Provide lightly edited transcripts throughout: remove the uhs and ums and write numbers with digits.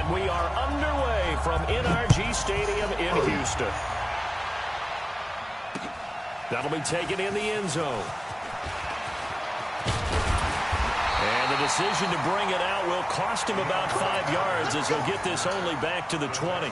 And we are underway from NRG Stadium in Houston. That'll be taken in the end zone. And the decision to bring it out will cost him about 5 yards as he'll get this only back to the 20.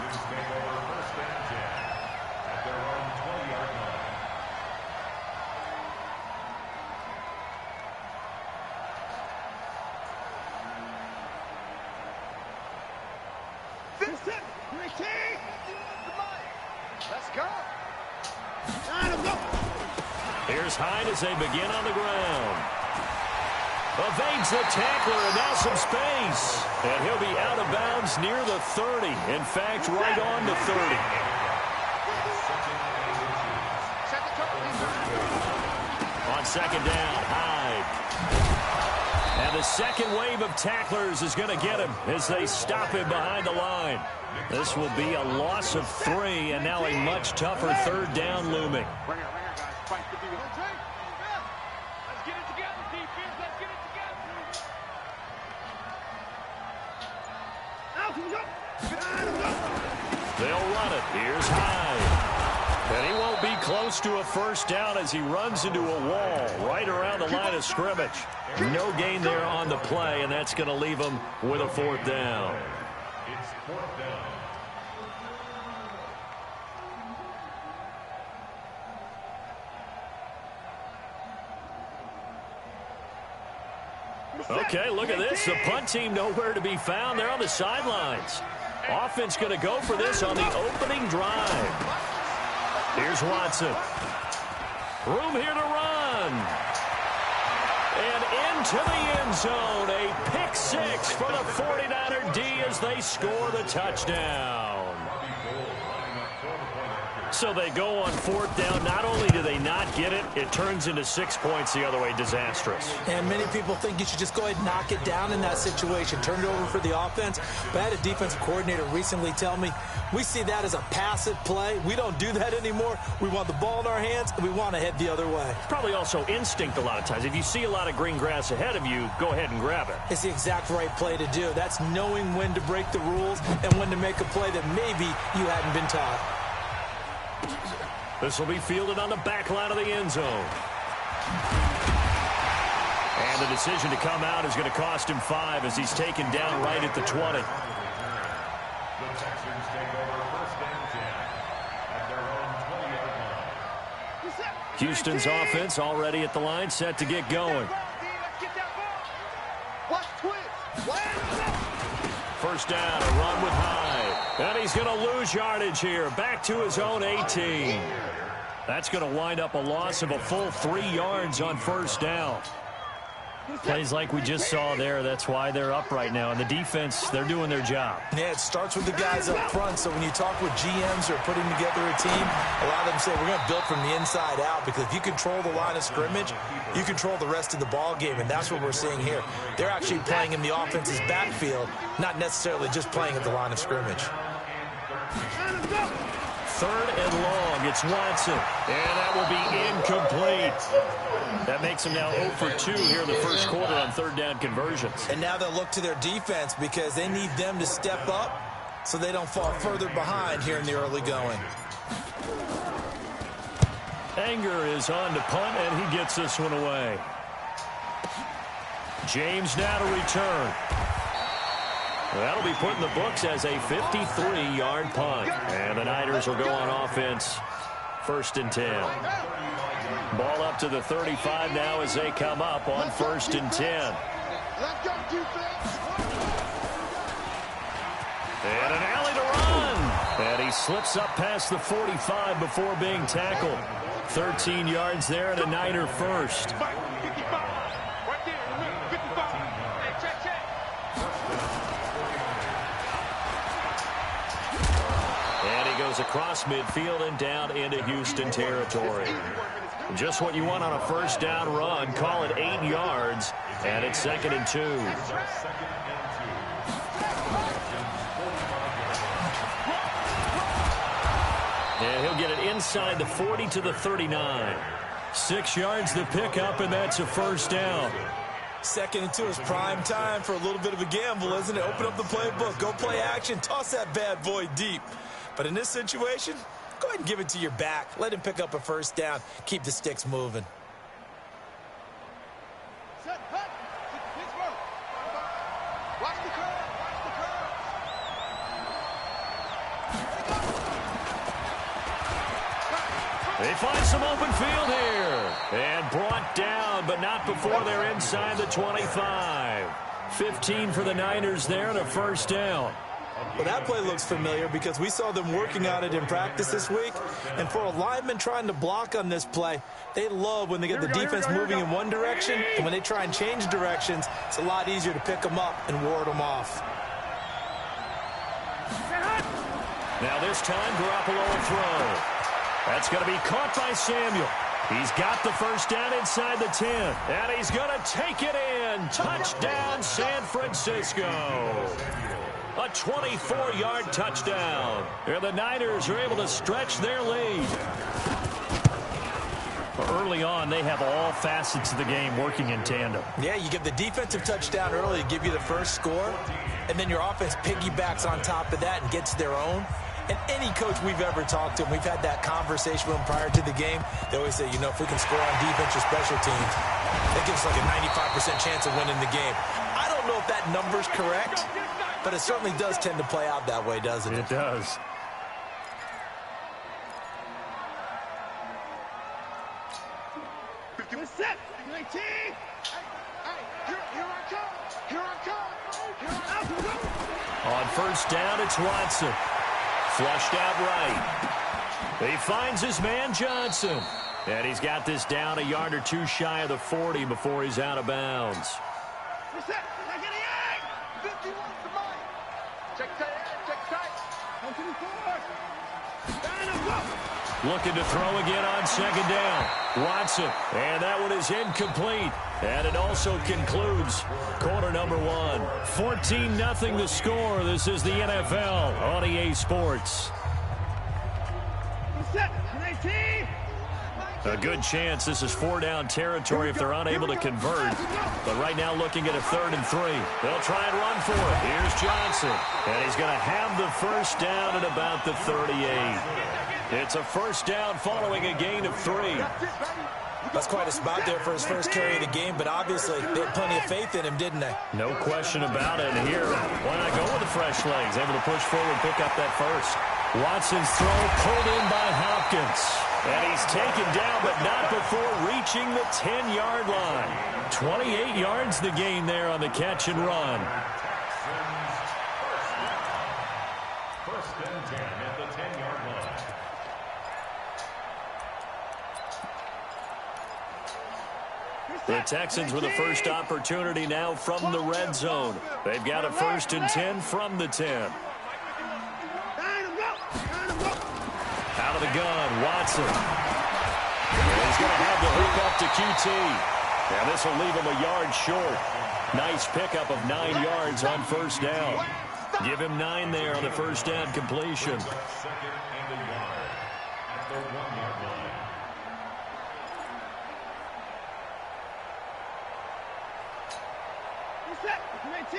Here's Hyde as they begin on the ground. Evades the tackler, and now some space. And he'll be out of bounds near the 30. In fact, right on the 30. On second down, Hyde. And the second wave of tacklers is going to get him as they stop him behind the line. This will be a loss of 3, and now a much tougher third down looming. They'll run it. Here's Hyde. And he won't be close to a first down as he runs into a wall right around the line of scrimmage. No gain there on the play, and that's going to leave him with a fourth down. It's fourth down. Okay, look at this. The punt team nowhere to be found. They're on the sidelines. Offense going to go for this on the opening drive. Here's Watson. Room here to run. And into the end zone. A pick 6 for the 49er D as they score the touchdown. So they go on fourth down. Not only do they not get it, it turns into 6 points the other way. Disastrous. And many people think you should just go ahead and knock it down in that situation. Turn it over for the offense. But I had a defensive coordinator recently tell me, we see that as a passive play. We don't do that anymore. We want the ball in our hands, and we want to head the other way. Probably also instinct a lot of times. If you see a lot of green grass ahead of you, go ahead and grab it. It's the exact right play to do. That's knowing when to break the rules and when to make a play that maybe you hadn't been taught. This will be fielded on the back line of the end zone. And the decision to come out is going to cost him 5 as he's taken down right at the 20. The Texans take over first and 10 at their own 20-yard line. Houston's offense already at the line, set to get going. First down, a run with Hyde. And he's going to lose yardage here. Back to his own 18. That's going to wind up a loss of a full 3 yards on first down. Plays like we just saw there. That's why they're up right now. And the defense, they're doing their job. Yeah, it starts with the guys up front. So when you talk with GMs who are putting together a team, a lot of them say we're going to build from the inside out, because if you control the line of scrimmage, you control the rest of the ball game, and that's what we're seeing here. They're actually playing in the offense's backfield, not necessarily just playing at the line of scrimmage. Third and long, it's Watson, and that will be incomplete. That makes him now 0 for 2 here in the first quarter on third down conversions. And now they'll look to their defense because they need them to step up so they don't fall further behind here in the early going. Anger is on to punt, and he gets this one away. James now to return. That'll be put in the books as a 53-yard punt. And the Niners will go on offense. First and 10. Ball up to the 35 now as they come up on first and 10. Let's go, defense. And an alley to run. And he slips up past the 45 before being tackled. 13 yards there and a Niner first. Across midfield and down into Houston territory. Just what you want on a first down run. Call it 8 yards, and it's 2nd and 2. And he'll get it inside the 40 to the 39. 6 yards the pickup, and that's a first down. Second and 2 is prime time for a little bit of a gamble, isn't it? Open up the playbook, go play action, toss that bad boy deep. But in this situation, go ahead and give it to your back. Let him pick up a first down. Keep the sticks moving. Set, hut. Pittsburgh. Watch the curve. Watch the curve. They find some open field here. And brought down, but not before they're inside the 25. 15 for the Niners there and a first down. Well, that play looks familiar because we saw them working on it in practice this week. And for a lineman trying to block on this play, they love when they get the defense moving in one direction. And when they try and change directions, it's a lot easier to pick them up and ward them off. Now this time, Garoppolo will throw. That's going to be caught by Samuel. He's got the first down inside the 10. And he's going to take it in. Touchdown, San Francisco. A 24-yard touchdown. And the Niners are able to stretch their lead. Early on, they have all facets of the game working in tandem. Yeah, you get the defensive touchdown early to give you the first score, and then your offense piggybacks on top of that and gets their own. And any coach we've ever talked to, and we've had that conversation with them prior to the game, they always say, you know, if we can score on defense or special teams, that gives us like a 95% chance of winning the game. I don't know if that number's correct, but it certainly does tend to play out that way, doesn't it? It does. Set. 19. Hey, here I come. Here I come. Here I come. On first down, it's Watson. Flushed out right. He finds his man Johnson. And he's got this down a yard or two shy of the 40 before he's out of bounds. Reset. I get it. 51 to mine. Check tight. Check tight. 124. Down and go. Looking to throw again on second down. Watson. And that one is incomplete. And it also concludes quarter number one. 14-0 the score. This is the NFL on EA Sports. Reset. 19. A good chance this is four-down territory if they're unable to convert. But right now looking at a 3rd and 3. They'll try and run for it. Here's Johnson. And he's going to have the first down at about the 38. It's a first down following a gain of 3. That's quite a spot there for his first carry of the game, but obviously they had plenty of faith in him, didn't they? No question about it. Here, why not go with the fresh legs? Able to push forward, pick up that first. Watson's throw pulled in by Hopkins. And he's taken down, but not before reaching the 10-yard line. 28 yards the gain there on the catch and run. First and 10 at the 10-yard line. The Texans with a first opportunity now from the red zone. They've got a 1st and 10 from the 10. Out of the gun, Watson. And he's going to have the hook up to QT. And this will leave him a yard short. Nice pickup of 9 yards on first down. Give him 9 there on the first down completion. 2nd and a yard at the 1-yard line.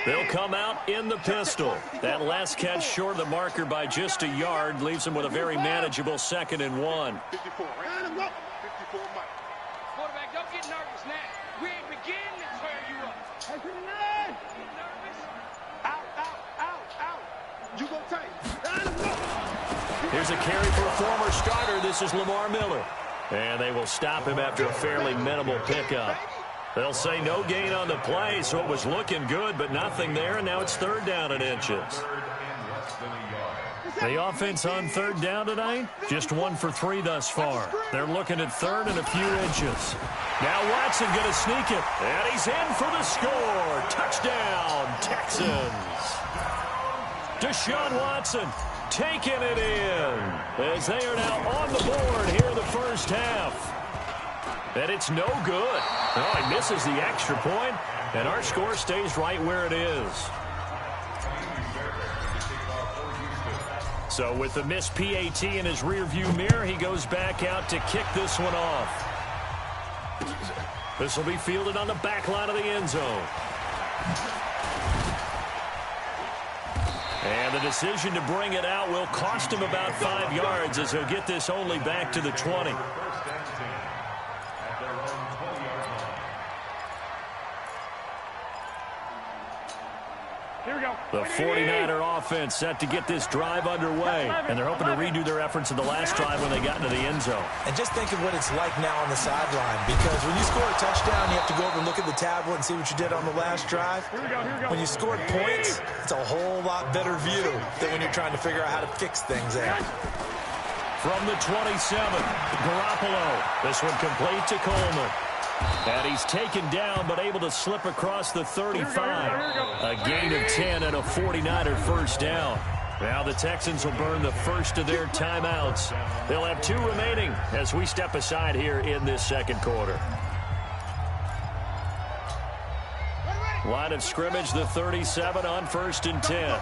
They'll come out in the pistol. That last catch short of the marker by just a yard leaves him with a very manageable 2nd and 1. 54. 54 Mike. Quarterback, don't get nervous now. We ain't beginning to tear you up. Hey, 59. Get nervous? Out. You go tight. Here's a carry for a former starter. This is Lamar Miller. And they will stop him after a fairly minimal pickup. They'll say no gain on the play, so it was looking good, but nothing there, and now it's 3rd down and inches. 3rd and less than a yard. The offense on 3rd down tonight, just 1 for 3 thus far. They're looking at 3rd and a few inches. Now Watson going to sneak it, and he's in for the score. Touchdown, Texans. Deshaun Watson taking it in as they are now on the board here in the first half. And it's no good. Oh, he misses the extra point, and our score stays right where it is. So with the missed PAT in his rearview mirror, he goes back out to kick this one off. This will be fielded on the back line of the end zone. And the decision to bring it out will cost him about 5 yards as he'll get this only back to the 20. Here we go. The 49er offense set to get this drive underway, and they're hoping to redo their efforts in the last drive when they got into the end zone. And just think of what it's like now on the sideline, because when you score a touchdown, you have to go over and look at the tablet and see what you did on the last drive. Here we go. When you scored points, it's a whole lot better view than when you're trying to figure out how to fix things out. From the 27, Garoppolo. This one complete to Coleman. And he's taken down, but able to slip across the 35. A gain of 10 and a 49er first down. Now the Texans will burn the first of their timeouts. They'll have 2 remaining as we step aside here in this second quarter. Line of scrimmage, the 37 on 1st and 10.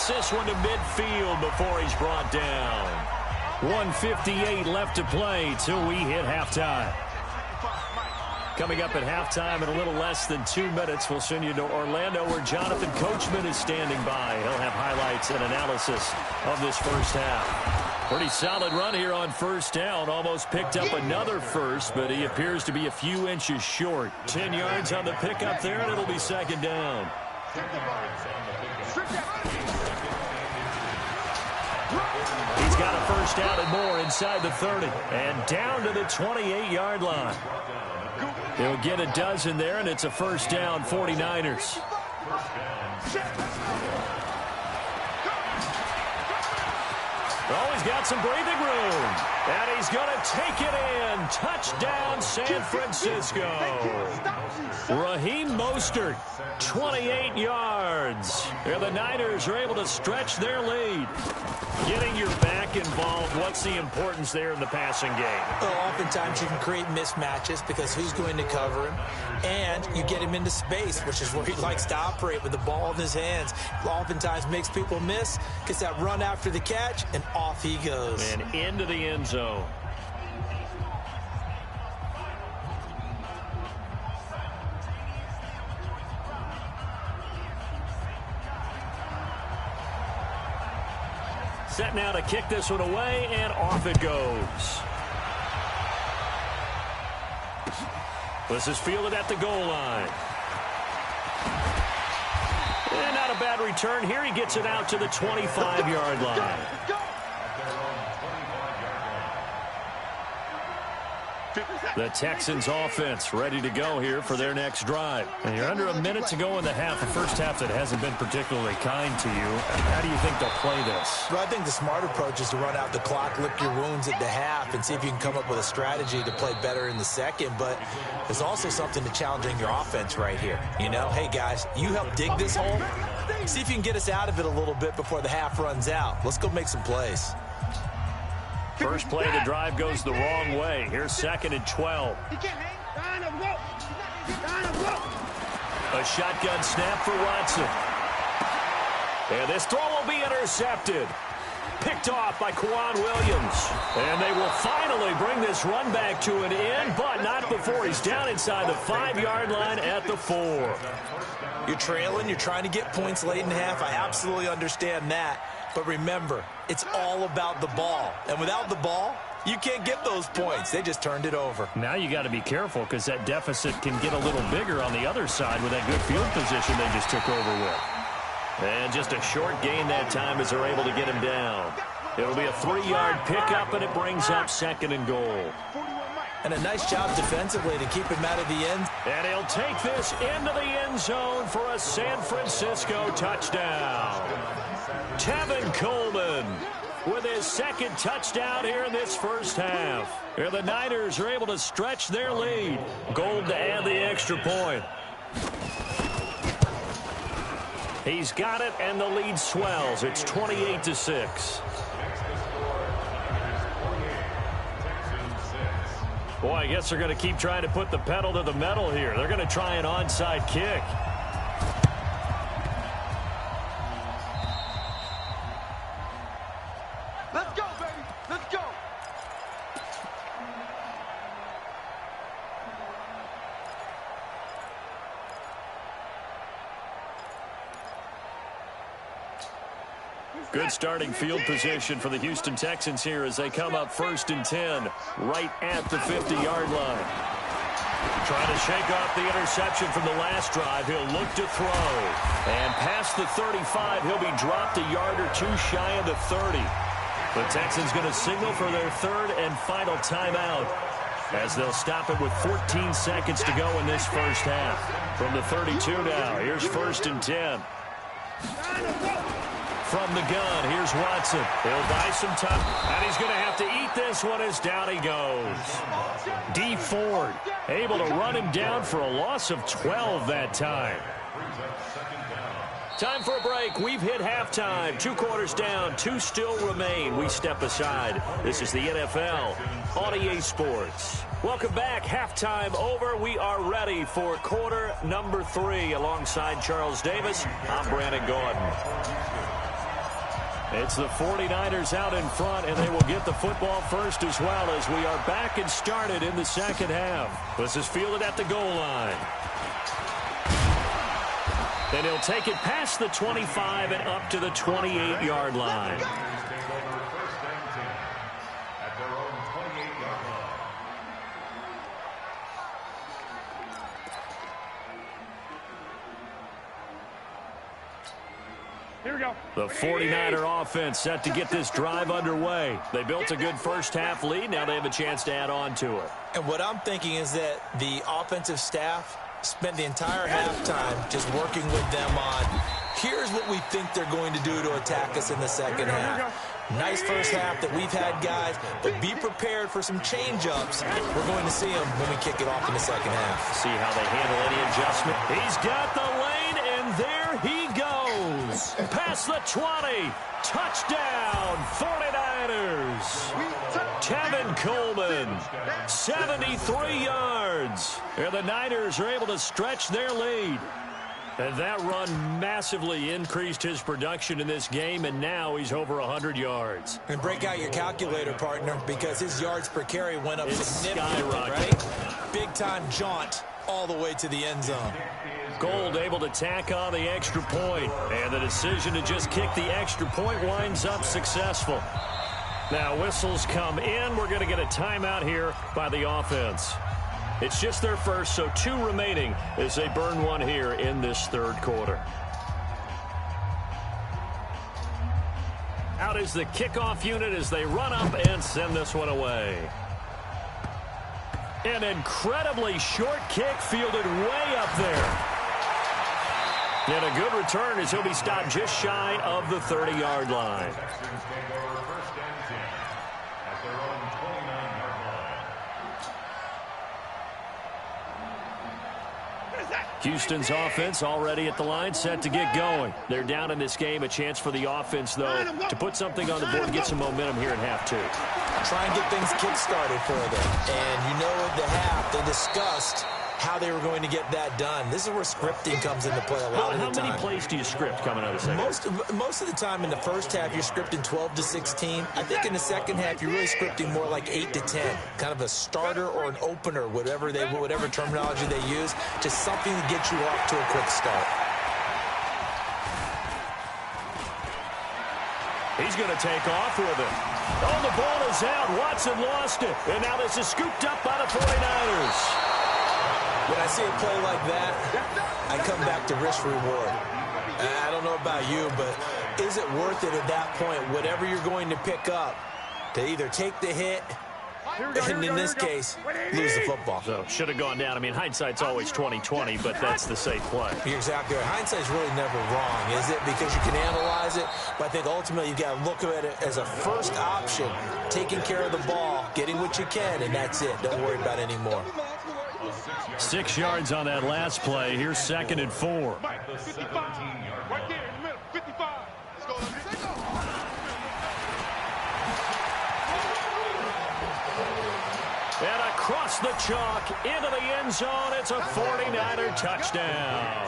This one to midfield before he's brought down. 1:58 left to play till we hit halftime. Coming up at halftime in a little less than 2 minutes, we'll send you to Orlando where Jonathan Coachman is standing by. He'll have highlights and analysis of this first half. Pretty solid run here on first down. Almost picked up another first, but he appears to be a few inches short. 10 yards on the pickup there, and it'll be second down. He's got a first down and more inside the 30 and down to the 28-yard line. He'll get a dozen there, and it's a first down, 49ers. Oh, he's got some breathing room. And he's going to take it in. Touchdown, San Francisco. Raheem Mostert, 28 yards. And the Niners are able to stretch their lead. Getting your back involved, what's the importance there in the passing game? Well, oftentimes you can create mismatches because who's going to cover him? And you get him into space, which is where he likes to operate with the ball in his hands. Oftentimes makes people miss, gets that run after the catch, and off he goes. And into the end zone. Set now to kick this one away, and off it goes. This is fielded at the goal line. And not a bad return here. He gets it out to the 25-yard line. The Texans offense ready to go here for their next drive. And you're under a minute to go in the half, a first half that hasn't been particularly kind to you. How do you think they'll play this? Well, I think the smart approach is to run out the clock, lick your wounds at the half, and see if you can come up with a strategy to play better in the second. But there's also something to challenging your offense right here. You know, hey, guys, you help dig this hole. See if you can get us out of it a little bit before the half runs out. Let's go make some plays. First play of the drive goes the wrong way. Here's 2nd and 12. A shotgun snap for Watson. And this throw will be intercepted. Picked off by Kwan Williams. And they will finally bring this run back to an end, but not before he's down inside the 5-yard line at the 4. You're trailing. You're trying to get points late in the half. I absolutely understand that. But remember, it's all about the ball. And without the ball, you can't get those points. They just turned it over. Now you got to be careful because that deficit can get a little bigger on the other side with that good field position they just took over with. And just a short gain that time as they're able to get him down. It'll be a 3-yard pickup, and it brings up 2nd and goal. And a nice job defensively to keep him out of the end. And he'll take this into the end zone for a San Francisco touchdown. Tevin Coleman with his 2nd touchdown here in this first half. Here the Niners are able to stretch their lead. Gold to add the extra point. He's got it, and the lead swells. It's 28-6. Boy, I guess they're going to keep trying to put the pedal to the metal here. They're going to try an onside kick. Good starting field position for the Houston Texans here as they come up 1st and 10 right at the 50-yard line. Trying to shake off the interception from the last drive. He'll look to throw. And past the 35, he'll be dropped a yard or two shy of the 30. The Texans going to signal for their 3rd and final timeout as they'll stop it with 14 seconds to go in this first half. From the 32 now, here's 1st and 10. From the gun, here's Watson. He'll buy some time, and he's going to have to eat this one as down he goes. D. Ford able to run him down for a loss of 12 that time. Time for a break. We've hit halftime. 2 quarters down. 2 still remain. We step aside. This is the NFL on EA Sports. Welcome back. Halftime over. We are ready for quarter number 3. Alongside Charles Davis, I'm Brandon Gordon. It's the 49ers out in front, and they will get the football first as well as we are back and started in the second half. This is fielded at the goal line. Then he'll take it past the 25 and up to the 28-yard line. Here we go. The 49er offense set to get this drive underway. They built a good first half lead. Now they have a chance to add on to it. And what I'm thinking is that the offensive staff spent the entire halftime just working with them on, here's what we think they're going to do to attack us in the second half. Nice first half that we've had, guys, but be prepared for some change-ups. We're going to see them when we kick it off in the second half. See how they handle any adjustment. He's got the lane, and there he goes. Past the 20. Touchdown, 49ers. Tevin Coleman, 73 yards. And the Niners are able to stretch their lead. And that run massively increased his production in this game, and now he's over 100 yards. And break out your calculator, partner, because his yards per carry went up significantly, skyrocketed. right? Big-time jaunt all the way to the end zone. Gold able to tack on the extra point, and the decision to just kick the extra point winds up successful. Now whistles come in. We're going to get a timeout here by the offense. It's just their first, so 2 remaining as they burn one here in this third quarter. Out is the kickoff unit as they run up and send this one away. An incredibly short kick fielded way up there. And a good return as he'll be stopped just shy of the 30-yard line. Houston's offense already at the line, set to get going. They're down in this game. A chance for the offense, though, to put something on the board and get some momentum here in half 2. Try and get things kick-started for them. And you know at the half, they discussed how they were going to get that done. This is where scripting comes into play a lot of the time. How many plays do you script coming out of the second? Most of the time in the first half, you're scripting 12 to 16. I think in the second half, you're really scripting more like 8 to 10. Kind of a starter or an opener, whatever terminology they use. Just something to get you off to a quick start. He's going to take off with it. Oh, the ball is out. Watson lost it. And now this is scooped up by the 49ers. When I see a play like that, I come back to risk-reward. I don't know about you, but is it worth it at that point, whatever you're going to pick up, to either take the hit, and in this case, lose the football? So, should have gone down. I mean, hindsight's always 20/20, but that's the safe play. You're exactly right. Hindsight's really never wrong, is it? Because you can analyze it, but I think ultimately you've got to look at it as a first option, taking care of the ball, getting what you can, and that's it. Don't worry about it anymore. 6 yards on that last play. Here's 2nd and 4. 55. Right there in the middle. 55. Let's go. And across the chalk into the end zone. It's a 49er touchdown.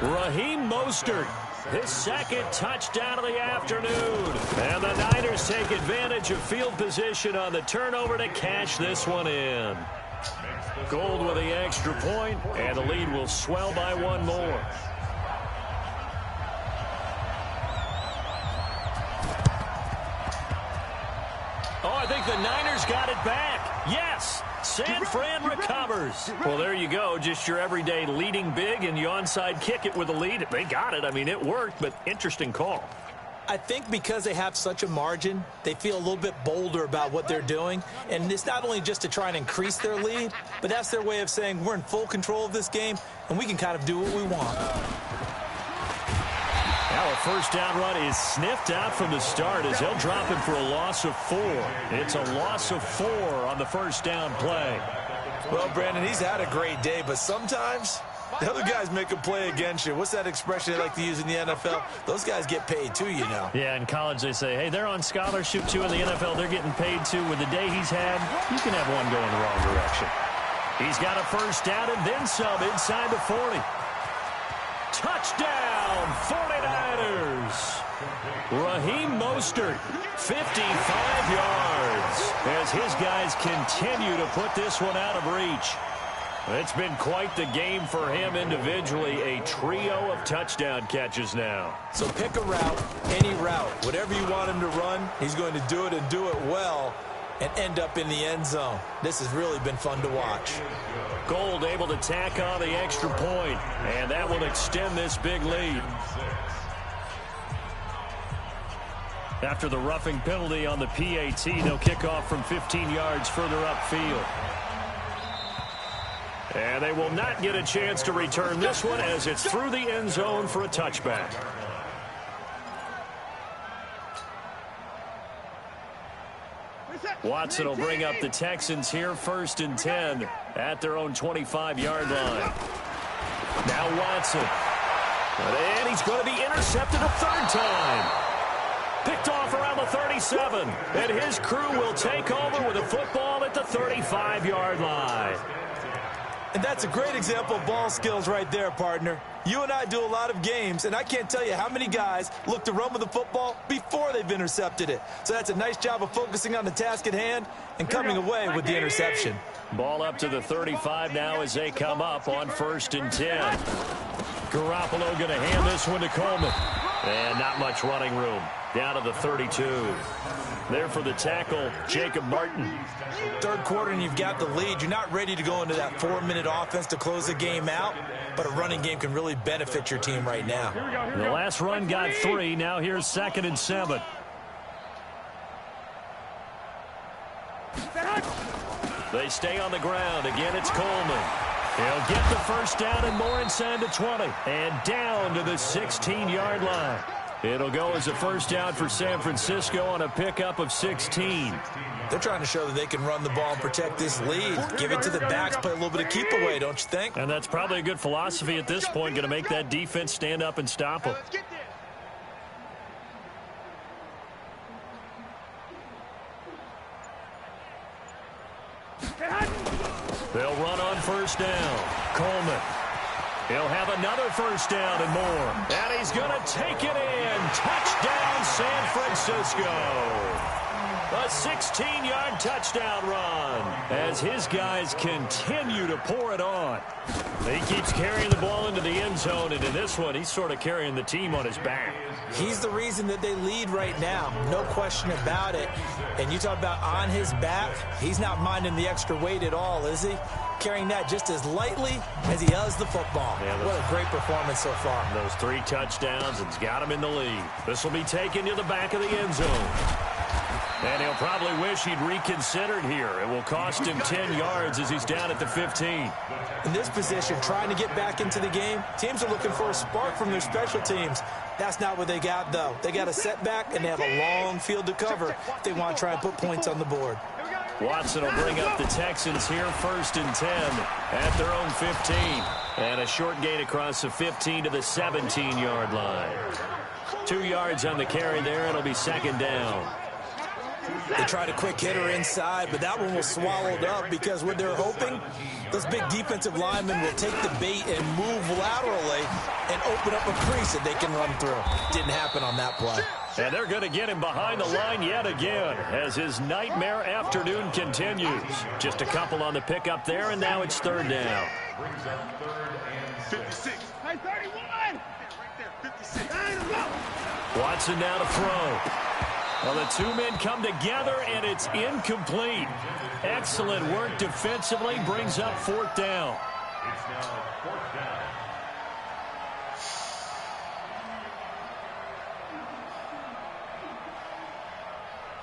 Raheem Mostert, his 2nd touchdown of the afternoon. And the Niners take advantage of field position on the turnover to cash this one in. Gold with the extra point, and the lead will swell by 1 more. think the Niners got it back. Yes, San Fran recovers. Well, there you go. Just your everyday leading big, and you onside kick it with a lead. They got it. I mean, it worked, but interesting call. I think because they have such a margin, they feel a little bit bolder about what they're doing. And it's not only just to try and increase their lead, but that's their way of saying we're in full control of this game, and we can kind of do what we want. Now a first down run is sniffed out from the start as they'll drop him for a loss of 4. It's a loss of 4 on the first down play. Well, Brandon, he's had a great day, but sometimes the other guys make a play against you. What's that expression they like to use in the NFL? Those guys get paid too, you know. Yeah, in college they say, hey, they're on scholarship too. In the NFL, they're getting paid too. With the day he's had, you can have one go in the wrong direction. He's got a first down and then some inside the 40. Touchdown, 49ers. Raheem Mostert, 55 yards, as his guys continue to put this one out of reach. It's been quite the game for him individually, a trio of touchdown catches now. So pick a route, any route, whatever you want him to run, he's going to do it and do it well and end up in the end zone. This has really been fun to watch. Gold able to tack on the extra point, and that will extend this big lead. After the roughing penalty on the PAT, they'll kick off from 15 yards further upfield. And they will not get a chance to return this one as it's through the end zone for a touchback. Watson will bring up the Texans here, 1st and 10 at their own 25-yard line. Now Watson. And he's going to be intercepted a 3rd time. Picked off around the 37. And his crew will take over with a football at the 35-yard line. And that's a great example of ball skills right there, partner. You and I do a lot of games, and I can't tell you how many guys look to run with the football before they've intercepted it. So that's a nice job of focusing on the task at hand and coming away with the interception. Ball up to the 35 now as they come up on 1st and 10. Garoppolo going to hand this one to Coleman. And not much running room. Down to the 32. There for the tackle, Jacob Martin. 3rd quarter and you've got the lead. You're not ready to go into that 4-minute offense to close the game out, but a running game can really benefit your team right now. The last run got 3. Now here's 2nd and 7. They stay on the ground. Again, it's Coleman. He'll get the first down and more inside the 20. And down to the 16-yard line. It'll go as a first down for San Francisco on a pickup of 16. They're trying to show that they can run the ball and protect this lead. Give it to the backs, play a little bit of keep away, don't you think? And that's probably a good philosophy at this point, going to make that defense stand up and stop them. They'll run on first down. Coleman. He'll have another first down and more. And he's going to take it in. Touchdown, San Francisco. A 16-yard touchdown run as his guys continue to pour it on. He keeps carrying the ball into the end zone, and in this one, he's sort of carrying the team on his back. He's the reason that they lead right now. No question about it. And you talk about on his back, he's not minding the extra weight at all, is he? Carrying that just as lightly as he does the football. Yeah, what a great performance so far. Those 3 touchdowns and's got him in the lead. This will be taken to the back of the end zone. And he'll probably wish he'd reconsidered here. It will cost him 10 yards as he's down at the 15. In this position, trying to get back into the game, teams are looking for a spark from their special teams. That's not what they got, though. They got a setback, and they have a long field to cover if they want to try and put points on the board. Watson will bring up the Texans here, 1st and 10 at their own 15. And a short gain across the 15 to the 17-yard line. 2 yards on the carry there. It'll be 2nd down. They tried a quick hitter inside, but that one was swallowed up because what they're hoping, those big defensive linemen will take the bait and move laterally and open up a crease that they can run through. Didn't happen on that play. And they're going to get him behind the line yet again as his nightmare afternoon continues. Just a couple on the pickup there, and now it's 3rd down. 56. Hey, 31. Right there, 56. Watson now to throw. Well, the two men come together, and it's incomplete. Excellent work defensively. Brings up 4th down. It's now 4th down.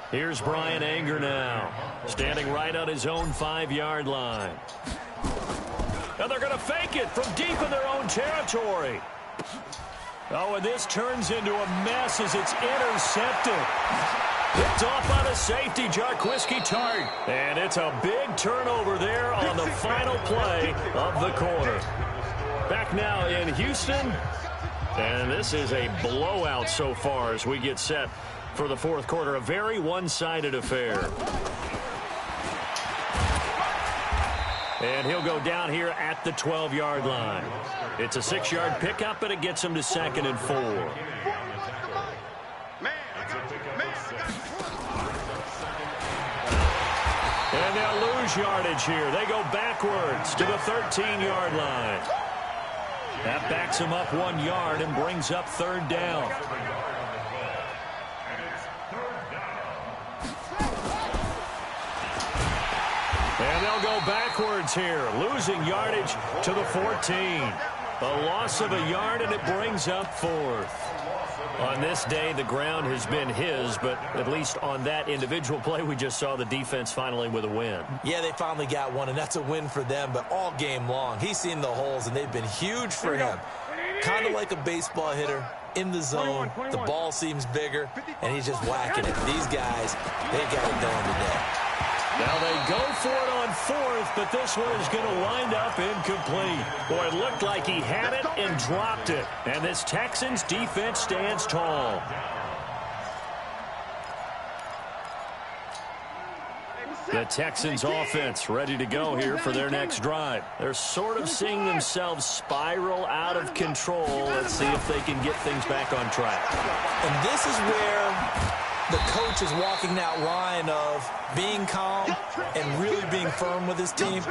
Here's Brian Anger now, standing right on his own 5-yard line. And they're going to fake it from deep in their own territory. Oh, and this turns into a mess as it's intercepted. Picked off by the safety, Jarquiski Tart. And it's a big turnover there on the final play of the quarter. Back now in Houston. And this is a blowout so far as we get set for the 4th quarter. A very one-sided affair. And he'll go down here at the 12-yard line. It's a 6-yard pickup, and it gets him to 2nd and 4. And they'll lose yardage here. They go backwards to the 13-yard line. That backs him up 1 yard and brings up 3rd down. And they'll go backwards here, losing yardage to the 14. A loss of a yard, and it brings up 4th. On this day, the ground has been his, but at least on that individual play, we just saw the defense finally with a win. Yeah, they finally got one, and that's a win for them, but all game long, he's seen the holes, and they've been huge for him. Kind of like a baseball hitter in the zone. The ball seems bigger, and he's just whacking it. These guys, they got it done today. Now they go for it on 4th, but this one is going to wind up incomplete. Boy, it looked like he had it and dropped it. And this Texans defense stands tall. The Texans offense ready to go here for their next drive. They're sort of seeing themselves spiral out of control. Let's see if they can get things back on track. And this is where the coach is walking that line of being calm and really being firm with his team.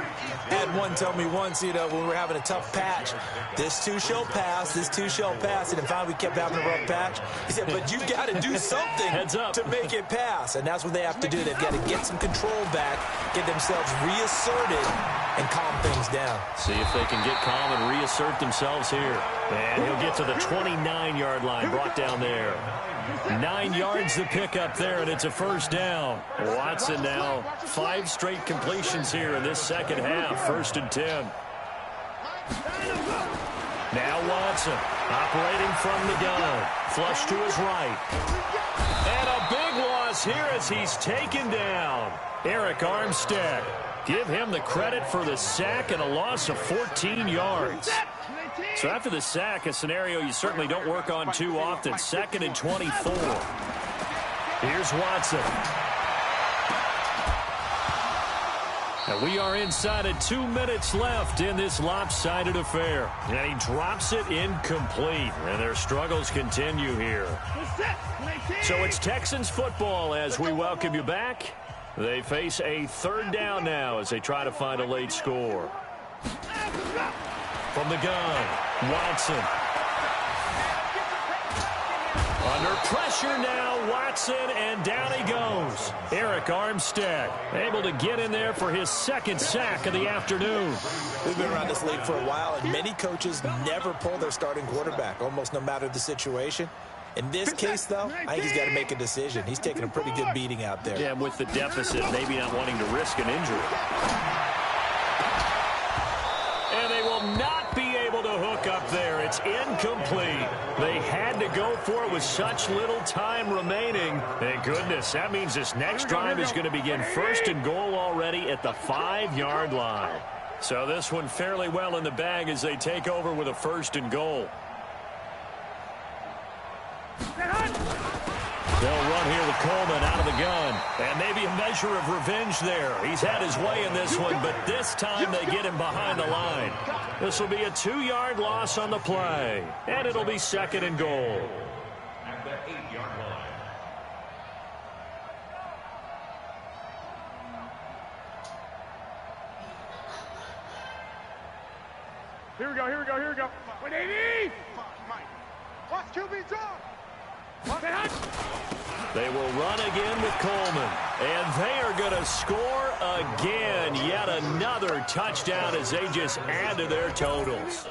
Had one tell me once, when we were having a tough patch, this too shall pass, this too shall pass. And finally we kept having a rough patch. He said, but you got to do something to make it pass. And that's what they have to do. They've got to get some control back, get themselves reasserted, and calm things down. See if they can get calm and reassert themselves here. And he'll get to the 29-yard line, brought down there. 9 yards to pick up there, and it's a 1st down. Watson now 5 straight completions here in this second half. 1st and 10. Now Watson operating from the gun. Flush to his right. And a big loss here as he's taken down. Eric Armstead. Give him the credit for the sack and a loss of 14 yards. So after the sack, a scenario you certainly don't work on too often. 2nd and 24. Here's Watson. And we are inside of 2 minutes left in this lopsided affair. And he drops it incomplete. And their struggles continue here. So it's Texans football as we welcome you back. They face a 3rd down now as they try to find a late score. From the gun, Watson. Under pressure now, Watson, and down he goes. Eric Armstead able to get in there for his 2nd sack of the afternoon. We've been around this league for a while, and many coaches never pull their starting quarterback, almost no matter the situation. In this case, though, I think he's got to make a decision. He's taking a pretty good beating out there. Yeah, with the deficit, maybe not wanting to risk an injury. And they will not be able to hook up there. It's incomplete. They had to go for it with such little time remaining. Thank goodness. That means this next drive is going to begin 1st and goal already at the 5-yard line. So this one fairly well in the bag as they take over with a 1st and goal. They'll run here with Coleman out of the gun. And maybe a measure of revenge there. He's had his way in this one, but this time they get him behind the line. This will be a 2-yard loss on the play. And it'll be 2nd and goal. At the 8-yard line. Here we go, here we go, here we go. 180! Watch QB drop! They will run again with Coleman. And they are going to score again. Yet another touchdown as they just add to their totals.